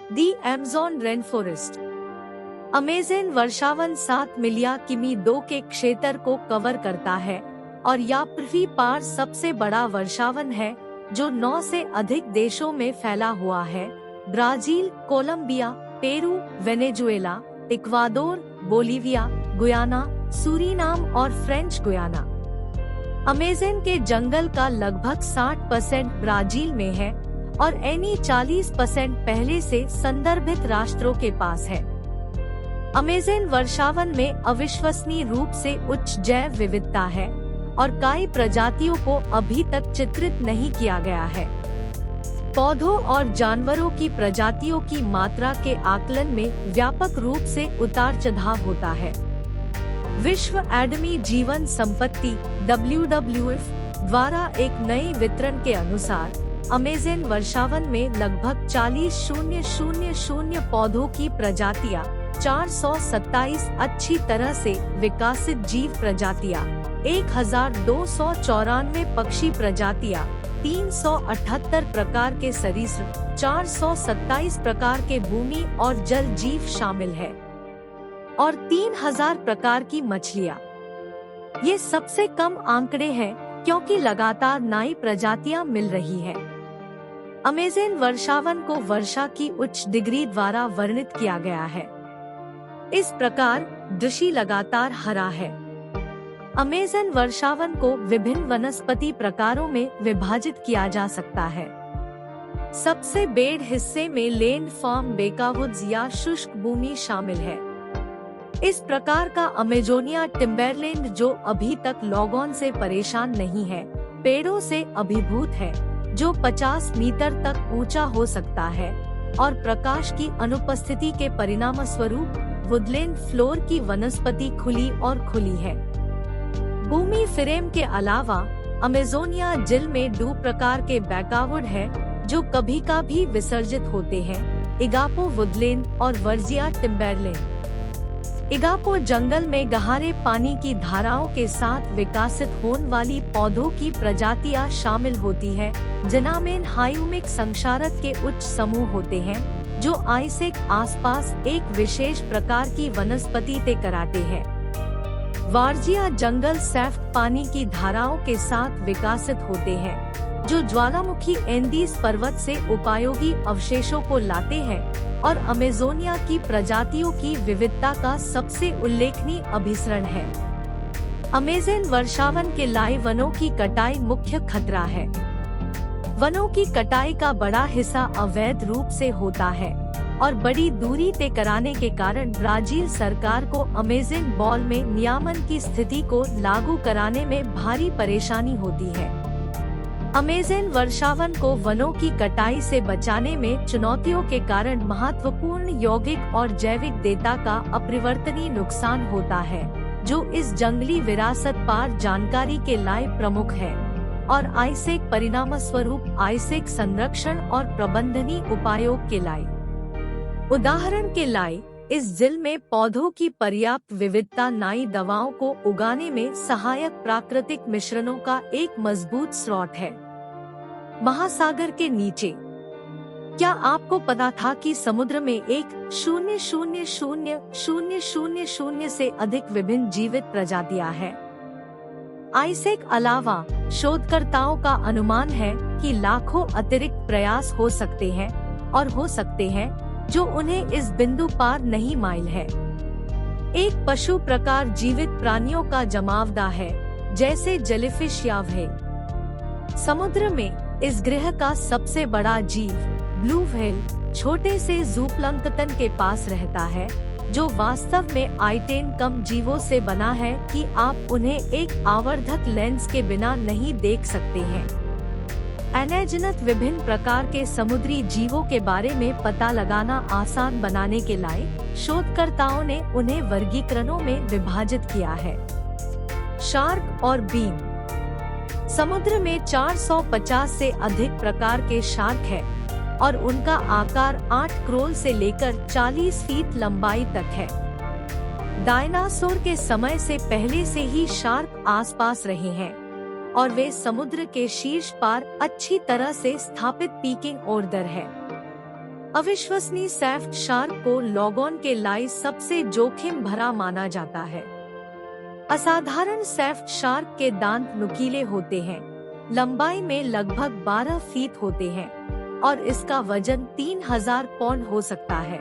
दी Amazon rain forest. Amazon वर्षावन 7 million किमी 2 के क्षेत्र को कवर करता है और यह पृथ्वी पर सबसे बड़ा वर्षावन है जो 9 से अधिक देशों में फैला हुआ है। Brazil, Colombia, Peru, Venezuela, Ecuador, Bolivia, Guyana, Suriname और फ्रेंच गुयाना। अमेज़न के जंगल का लगभग 60% ब्राजील में है और अन्य 40% पहले से संदर्भित राष्ट्रों के पास है। अमेज़न वर्षावन में अविश्वसनीय रूप से उच्च जैव विविधता है और कई प्रजातियों को अभी तक चित्रित नहीं किया गया है। पौधों और जानवरों की प्रजातियों की मात्रा के आकलन में व्यापक रूप से उतार चढ़ाव होता है। विश्व आदमी जीवन संपत्ति WWF द्वारा एक नए वितरण के अनुसार अमेज़न वर्षावन में लगभग 40,000 पौधों की प्रजातियां, 427 अच्छी तरह से विकसित जीव प्रजातियां, 1294 पक्षी प्रजातियां, 378 प्रकार के सरीसृप, 427 प्रकार के भूमि और जल जीव शामिल है और 3000 प्रकार की मछलियां। ये सबसे कम आंकड़े हैं क्योंकि लगातार नई प्रजातियां मिल रही है। अमेज़न वर्षावन को वर्षा की उच्च डिग्री द्वारा वर्णित किया गया है। इस प्रकार दृश्य लगातार हरा है। अमेज़न वर्षावन को विभिन्न वनस्पति प्रकारों में विभाजित किया जा सकता है। सबसे बड़े हिस्से में लैंड फार्म बेकावुड्स या शुष्क भूमि शामिल है। इस प्रकार का अमेजोनिया टिम्बरलैंड जो अभी तक लोगों से परेशान नहीं है, पेड़ों से अभिभूत है, जो 50 मीटर तक ऊंचा हो सकता है और प्रकाश की अनुपस्थिति के परिणामस्वरूप वुडलैंड फ्लोर की वनस्पति खुली और खुली है। भूमि फ्रेम के अलावा अमेजोनिया झील में 2 प्रकार के बैकवुड है जो कभी कभी विसर्जित होते हैं, इगापो वुडलैंड और वर्जिया टिम्बरलैंड। इगापो जंगल में गहरे पानी की धाराओं के साथ विकसित होने वाली पौधों की प्रजातियां शामिल होती है, जिनमें हाइउमिक संक्षारक के उच्च समूह होते हैं जो आइसेक आसपास एक विशेष प्रकार की वनस्पति तय कराते हैं। वार्जिया जंगल सैफ्ट पानी की धाराओं के साथ विकसित होते हैं जो ज्वालामुखी एंडीज पर्वत से उपयोगी अवशेषों को लाते हैं और अमेजोनिया की प्रजातियों की विविधता का सबसे उल्लेखनीय अभिसरण है। अमेज़न वर्षावन के लिए वनों की कटाई मुख्य खतरा है। वनों की कटाई का बड़ा हिस्सा अवैध रूप से होता है और बड़ी दूरी तय कराने के कारण ब्राजील सरकार को अमेज़न बॉल में नियमन की स्थिति को लागू कराने में भारी परेशानी होती है। अमेज़न वर्षावन को वनों की कटाई से बचाने में चुनौतियों के कारण महत्वपूर्ण यौगिक और जैविक डेटा का अपरिवर्तनीय नुकसान होता है, जो इस जंगली विरासत पर जानकारी के लिए प्रमुख है और आइसेक परिणामस्वरूप आइसेक संरक्षण और प्रबंधनीय उपायों के लिए। उदाहरण के लिए इस झील में पौधों की पर्याप्त विविधता नई दवाओं को उगाने में सहायक प्राकृतिक मिश्रणों का एक मजबूत स्रोत है। महासागर के नीचे, क्या आपको पता था कि समुद्र में 1,000,000 से अधिक विभिन्न जीवित प्रजातियां हैं? आइसेक अलावा शोधकर्ताओं का अनुमान है कि लाखों अतिरिक्त प्रयास हो सकते हैं और हो सकते हैं जो उन्हें इस बिंदु पार नहीं माइल है। एक पशु प्रकार जीवित प्राणियों का जमावड़ा है, जैसे जेलीफिश या व्हेल। समुद्र में इस ग्रह का सबसे बड़ा जीव ब्लू व्हेल छोटे से जूप्लंक्टन के पास रहता है, जो वास्तव में आइटेन कम जीवों से बना है कि आप उन्हें एक आवर्धक लेंस के बिना नहीं देख सकते हैं। अनगिनत विभिन्न प्रकार के समुद्री जीवों के बारे में पता लगाना आसान बनाने के लिए शोधकर्ताओं ने उन्हें वर्गीकरणों में विभाजित किया है। शार्क और बीम। समुद्र में 450 से अधिक प्रकार के शार्क हैं और उनका आकार 8 क्रोल से लेकर 40 फीट लंबाई तक है। डायनासोर के समय से पहले से ही शार्क आसपास रहे हैं और वे समुद्र के शीर्ष पर अच्छी तरह से स्थापित पीकिंग ऑर्डर है। अविश्वसनीय सैफ्ट शार्क को लोगोन के लिए सबसे जोखिम भरा माना जाता है। असाधारण सैफ्ट शार्क के दांत नुकीले होते हैं, लंबाई में लगभग 12 फीट होते हैं और इसका वजन 3000 पाउंड हो सकता है।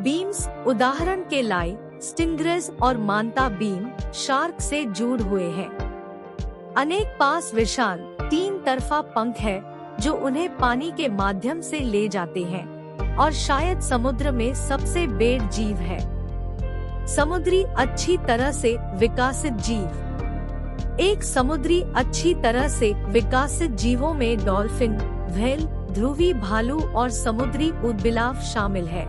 बीम्स उदाहरण के लिए स्टिंग्रेज और मांता बीम शार्क से जुड़ हुए हैं। अनेक पास विशाल 3 तरफा पंख है जो उन्हें पानी के माध्यम से ले जाते हैं और शायद समुद्र में सबसे बड़े जीव है। समुद्री अच्छी तरह से विकसित जीव। एक समुद्री अच्छी तरह से विकसित जीवों में डॉल्फिन, व्हेल, ध्रुवी भालू और समुद्री ऊदबिलाव शामिल है।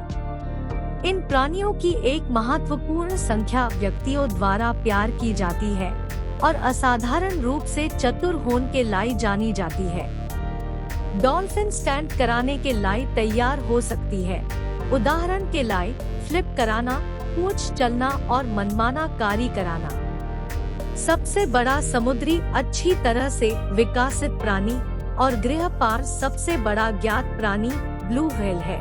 इन प्राणियों की एक महत्वपूर्ण संख्या व्यक्तियों द्वारा प्यार की जाती है और असाधारण रूप से चतुर होने के लिए जानी जाती है। डॉल्फिन स्टैंड कराने के लिए तैयार हो सकती है, उदाहरण के लिए फ्लिप कराना, पूंछ चलना और मनमाना कारी कराना। सबसे बड़ा समुद्री अच्छी तरह से विकसित प्राणी और गृहपाल सबसे बड़ा ज्ञात प्राणी ब्लू व्हेल है।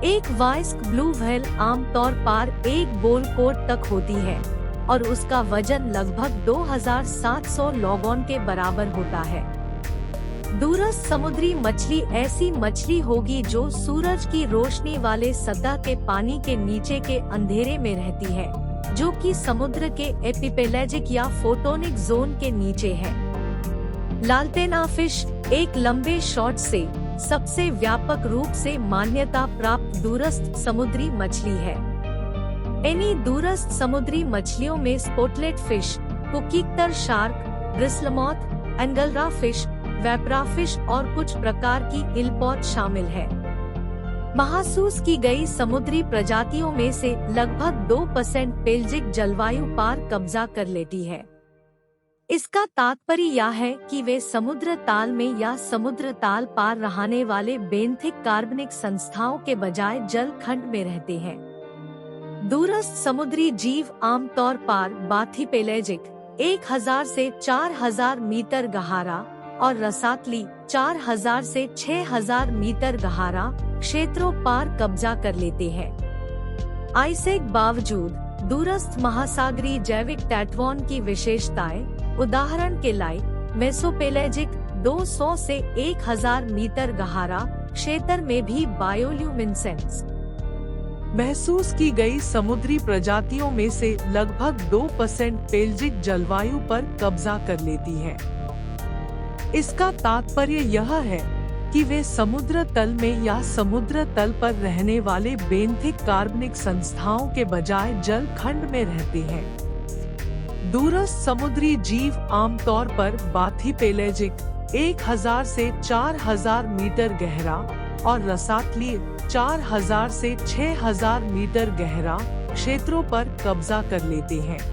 एक वयस्क ब्लू व्हेल आमतौर पर एक बोल कोट तक होती है और उसका वजन लगभग 2700 लोगोन के बराबर होता है। दूरस्थ समुद्री मछली ऐसी मछली होगी जो सूरज की रोशनी वाले सतह के पानी के नीचे के अंधेरे में रहती है, जो कि समुद्र के एपिपेलेजिक या फोटोनिक जोन के नीचे है। लालटेना फिश एक लंबे शॉट से सबसे व्यापक रूप से मान्यता प्राप्त दूरस्थ समुद्री मछली है। इन्हीं दूरस्थ समुद्री मछलियों में स्पोटलेट फिश, कुकीक्टर शार्क, ब्रिस्लमॉथ, एंगलरा फिश, वेपरा फिश और कुछ प्रकार की इलपॉट शामिल है। महसूस की गई समुद्री प्रजातियों में से लगभग 2% पेल्जिक जलवायु पर कब्जा कर लेती है। इसका तात्पर्य यह है कि वे समुद्र ताल में या समुद्र ताल पार रहने वाले बेंथिक कार्बनिक संस्थाओं के बजाय जल खंड में रहते हैं। दूरस्थ समुद्री जीव आमतौर पर बाथीपेलेजिक 1000 से 4000 मीटर गहरा और रसातली 4000 से 6000 मीटर गहरा क्षेत्रों पर कब्जा कर लेते हैं। इसके बावजूद दूरस्थ महासागरीय जैविक तटवन की विशेषताएं, उदाहरण के लिए मेसोपेलेजिक 200 से 1000 मीटर गहरा क्षेत्र में भी बायोल्यूमिनेसेंस। महसूस की गई समुद्री प्रजातियों में से लगभग 2% पेल्जिक जलवायु पर कब्जा कर लेती हैं। इसका तात्पर्य यह है कि वे समुद्र तल में या समुद्र तल पर रहने वाले बेंथिक कार्बनिक संस्थाओं के बजाय जल खंड में रहते हैं। दूरस्थ समुद्री जीव आमतौर पर बाथीपेलेजिक 1000 से 4000 मीटर गहरा और रसातली 4000 से 6000 मीटर गहरा क्षेत्रों पर कब्जा कर लेते हैं।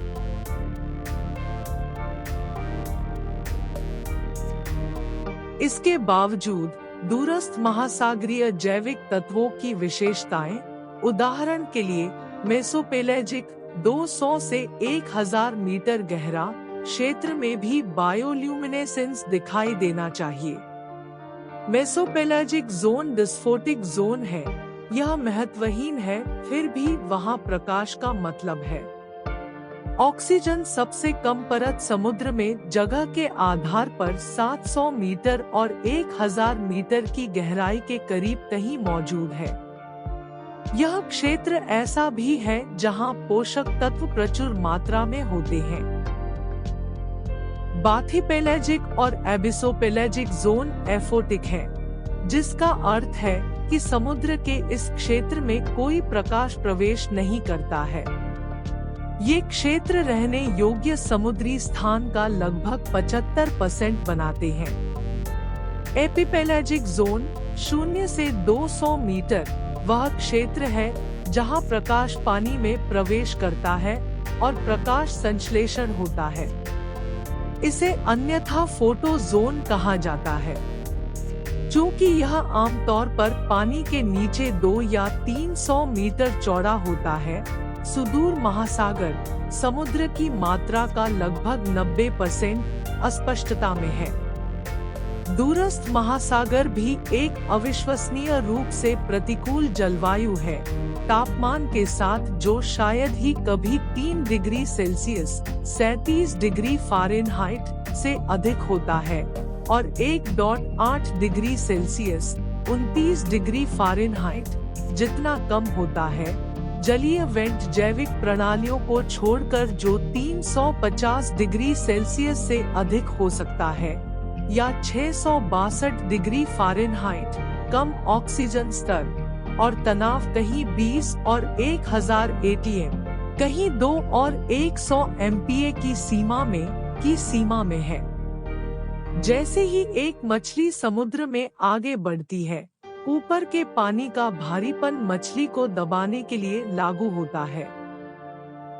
इसके बावजूद दूरस्थ महासागरीय जैविक तत्वों की विशेषताएं, उदाहरण के लिए मेसोपेलेजिक 200 से 1000 मीटर गहरा क्षेत्र में भी बायोल्यूमिनेसेंस दिखाई देना चाहिए। मेसोपेलेजिक जोन डिस्फोटिक जोन है, यह महत्वहीन है, फिर भी वहां प्रकाश का मतलब है। ऑक्सीजन सबसे कम परत समुद्र में जगह के आधार पर 700 मीटर और 1000 मीटर की गहराई के करीब कहीं मौजूद है। यह क्षेत्र ऐसा भी है जहां पोषक तत्व प्रचुर मात्रा में होते हैं। बाथीपेलेजिक और एबिसोपेलेजिक जोन एफोटिक है, जिसका अर्थ है कि समुद्र के इस क्षेत्र में कोई प्रकाश प्रवेश नहीं करता है। ये क्षेत्र रहने योग्य समुद्री स्थान का लगभग 75% बनाते हैं। एपिपेलेजिक जोन 0 से 200 मीटर वह क्षेत्र है जहां प्रकाश पानी में प्रवेश करता है और प्रकाश संश्लेषण होता है। इसे अन्यथा फोटो जोन कहा जाता है। चूंकि यह आमतौर पर पानी के नीचे 2 या 300 मीटर चौड़ा होता है, सुदूर महासागर समुद्र की मात्रा का लगभग 90% अस्पष्टता में है। दूरस्थ महासागर भी एक अविश्वसनीय रूप से प्रतिकूल जलवायु है, तापमान के साथ जो शायद ही कभी 3 डिग्री सेल्सियस 37 डिग्री फ़ारेनहाइट से अधिक होता है और 1.8 डिग्री सेल्सियस 29 डिग्री फ़ारेनहाइट जितना कम होता है। जलीय वेंट जैविक प्रणालियों को छोड़कर जो 350 डिग्री सेल्सियस से अधिक हो सकता है या 662 डिग्री फ़ारेनहाइट, कम ऑक्सीजन स्तर और तनाव कहीं 20 और 1000 ATM, कहीं 2 और 100 MPa की सीमा में है। जैसे ही एक मछली समुद्र में आगे बढ़ती है, ऊपर के पानी का भारीपन मछली को दबाने के लिए लागू होता है।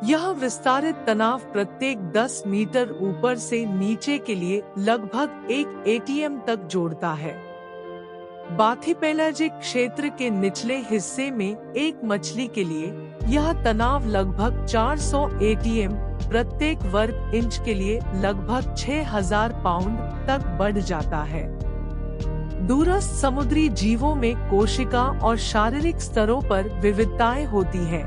यह विस्तारित तनाव प्रत्येक 10 मीटर ऊपर से नीचे के लिए लगभग 1 ATM तक जोड़ता है। बाथिपेलाजिक क्षेत्र के निचले हिस्से में एक मछली के लिए यह तनाव लगभग 400 ATM प्रत्येक वर्ग इंच के लिए लगभग 6000 पाउंड तक बढ़ जाता है। दूरस्थ समुद्री जीवों में कोशिका और शारीरिक स्तरों पर विविधताएं होती हैं,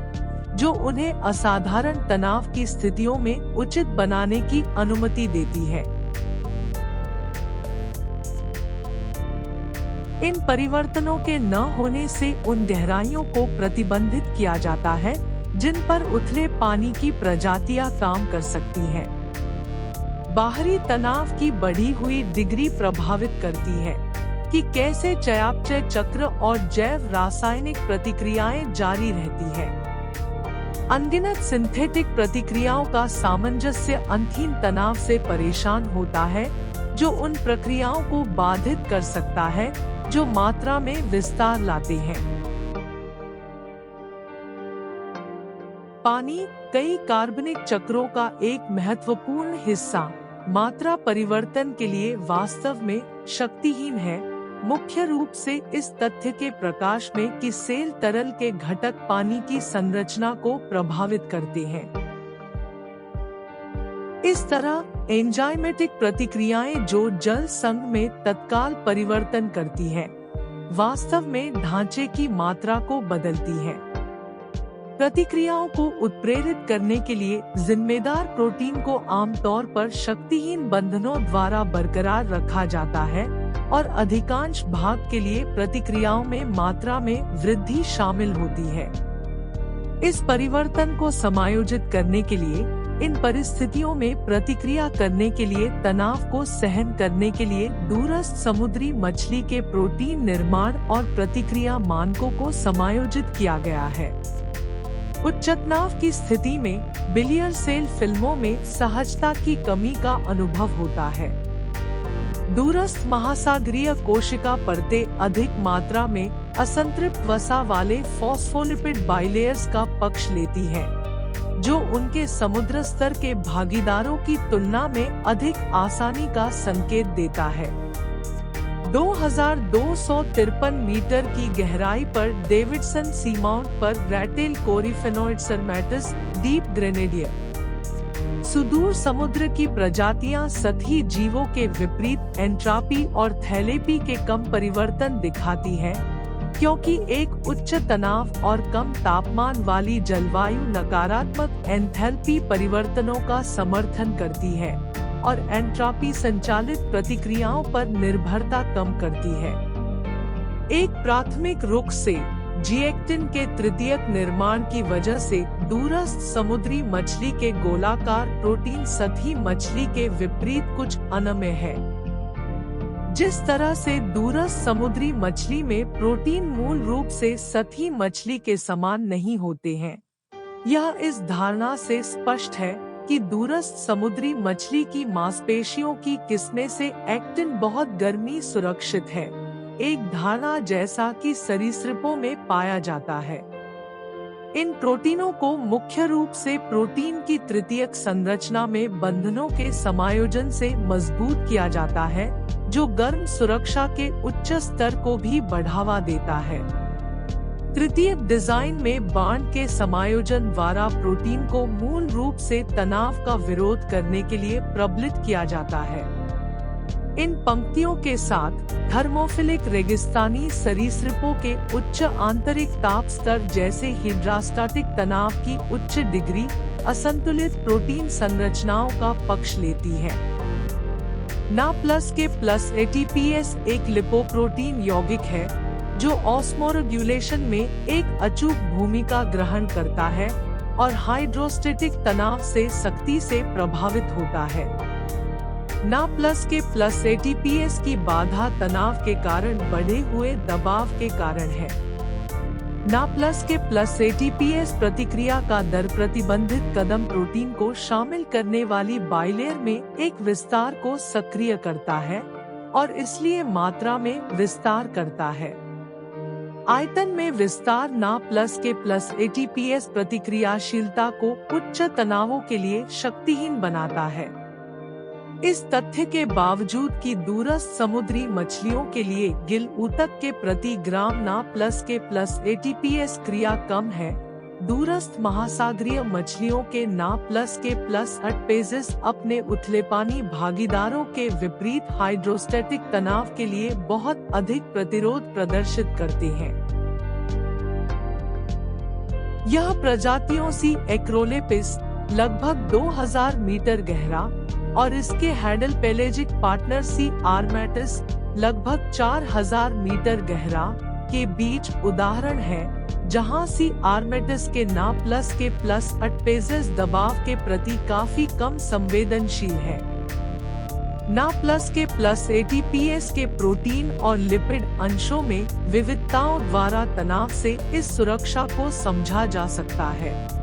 जो उन्हें असाधारण तनाव की स्थितियों में उचित बनाने की अनुमति देती है। इन परिवर्तनों के न होने से उन गहराइयों को प्रतिबंधित किया जाता है जिन पर उथले पानी की प्रजातियां काम कर सकती हैं। बाहरी तनाव की बढ़ी हुई डिग्री प्रभावित करती है कि कैसे चयापचय चक्र और जैव रासायनिक प्रतिक्रियाएं जारी रहती हैं। अनगिनत सिंथेटिक प्रतिक्रियाओं का सामंजस्य अंतहीन तनाव से परेशान होता है, जो उन प्रक्रियाओं को बाधित कर सकता है जो मात्रा में विस्तार लाते हैं। पानी कई कार्बनिक चक्रों का एक महत्वपूर्ण हिस्सा मात्रा परिवर्तन के लिए वास्तव में शक्तिहीन है, मुख्य रूप से इस तथ्य के प्रकाश में कि सेल तरल के घटक पानी की संरचना को प्रभावित करते हैं। इस तरह एंजाइमेटिक प्रतिक्रियाएं जो जल संघ में तत्काल परिवर्तन करती हैं, वास्तव में ढांचे की मात्रा को बदलती हैं। प्रतिक्रियाओं को उत्प्रेरित करने के लिए जिम्मेदार प्रोटीन को आमतौर पर शक्तिहीन बंधनों द्वारा बरकरार रखा जाता है और अधिकांश भाग के लिए प्रतिक्रियाओं में मात्रा में वृद्धि शामिल होती है। इस परिवर्तन को समायोजित करने के लिए इन परिस्थितियों में प्रतिक्रिया करने के लिए तनाव को सहन करने के लिए दूरस्थ समुद्री मछली के प्रोटीन निर्माण और प्रतिक्रिया मानकों को समायोजित किया गया है। उच्च तनाव की स्थिति में बिलियर सेल फिल्मों में सहजता की कमी का अनुभव होता है। दूरस्थ महासागरीय कोशिका परतें अधिक मात्रा में असंतृप्त वसा वाले फॉस्फोलिपिड बाइलेयर्स का पक्ष लेती हैं, जो उनके समुद्र स्तर के भागीदारों की तुलना में अधिक आसानी का संकेत देता है। 2253 मीटर की गहराई पर डेविडसन सीमाउंट पर रैटेल कोरिफेनोइड सर्मेटस डीप ग्रेनेडियर सुदूर समुद्र की प्रजातियां सतही जीवों के विपरीत एंट्रापी और थैलेपी के कम परिवर्तन दिखाती हैं, क्योंकि एक उच्च तनाव और कम तापमान वाली जलवायु नकारात्मक एंथैल्पी परिवर्तनों का समर्थन करती है और एंट्रोपी संचालित प्रतिक्रियाओं पर निर्भरता कम करती है। एक प्राथमिक रुख से जिएक्टिन के तृतीयक निर्माण की वजह से दूरस्थ समुद्री मछली के गोलाकार प्रोटीन सतही मछली के विपरीत कुछ अनम्य है। जिस तरह से दूरस्थ समुद्री मछली में प्रोटीन मूल रूप से सतही मछली के समान नहीं होते हैं, यह इस धारणा से स्पष्ट है कि दूरस्थ समुद्री मछली की मांसपेशियों की किस्में से एक्टिन बहुत गर्मी सुरक्षित है, एक धारणा जैसा कि सरीसृपों में पाया जाता है। इन प्रोटीनों को मुख्य रूप से प्रोटीन की तृतीयक संरचना में बंधनों के समायोजन से मजबूत किया जाता है, जो गर्म सुरक्षा के उच्च स्तर को भी बढ़ावा देता है। तृतीयक डिजाइन में बांड के समायोजन द्वारा प्रोटीन को मूल रूप से तनाव का विरोध करने के लिए प्रबलित किया जाता है। इन पंक्तियों के साथ थर्मोफिलिक रेगिस्तानी सरीसृपों के उच्च आंतरिक ताप स्तर जैसे हिड्रोस्टैटिक तनाव की उच्च डिग्री असंतुलित प्रोटीन संरचनाओं का पक्ष लेती है। ना प्लस के प्लस एटीपीएस एक लिपोप्रोटीन यौगिक है जो ऑस्मोरेगुलेशन में एक अचूक भूमिका ग्रहण करता है और हाइड्रोस्टैटिक तनाव से सख्ती से प्रभावित होता है। ना प्लस के प्लस एटीपीएस की बाधा तनाव के कारण बढ़े हुए दबाव के कारण है। ना प्लस के प्लस एटीपीएस प्रतिक्रिया का दर प्रतिबंधित कदम प्रोटीन को शामिल करने वाली बाइलेयर में एक विस्तार को सक्रिय करता है और इसलिए मात्रा में विस्तार करता है। आयतन में विस्तार ना प्लस के प्लस एटीपीएस प्रतिक्रियाशीलता को उच्च तनावों के लिए शक्तिहीन बनाता है। इस तथ्य के बावजूद कि दूरस्थ समुद्री मछलियों के लिए गिल ऊतक के प्रति ग्राम ना प्लस के प्लस एटीपीएस क्रिया कम है, दूरस्थ महासागरीय मछलियों के ना प्लस के प्लस एटीपीएस अपने उथले पानी भागीदारों के विपरीत हाइड्रोस्टैटिक तनाव के लिए बहुत अधिक प्रतिरोध प्रदर्शित करते हैं। यह प्रजातियों सी एक्रोलेपिस लगभग 2000 मीटर गहरा और इसके हैडल पेलेजिक पार्टनर सी आर्मेटिस लगभग 4000 मीटर गहरा के बीच उदाहरण है, जहां सी आर्मेटिस के ना प्लस के प्लस एटीपीएस दबाव के प्रति काफी कम संवेदनशील है। ना प्लस के प्लस एटीपीएस के प्रोटीन और लिपिड अंशों में विविधताओं द्वारा तनाव से इस सुरक्षा को समझा जा सकता है।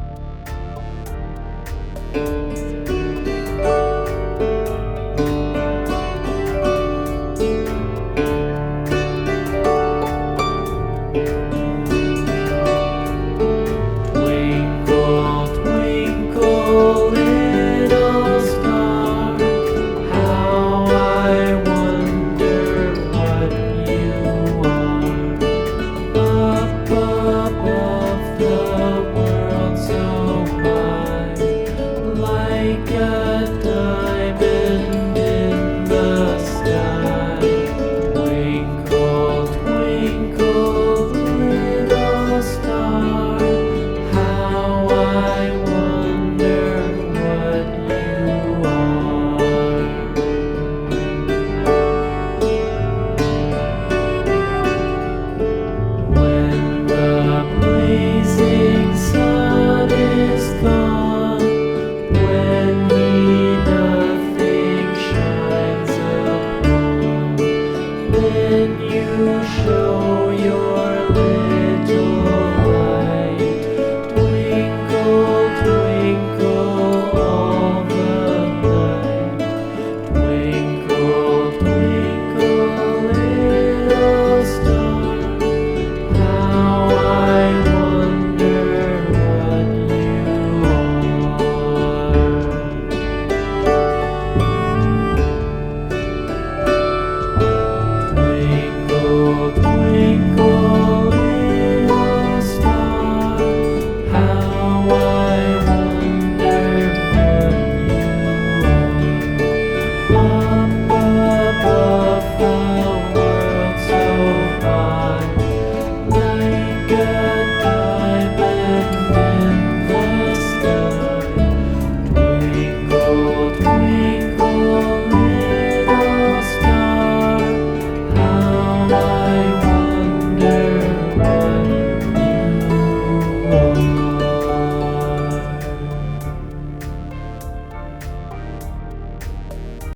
Oh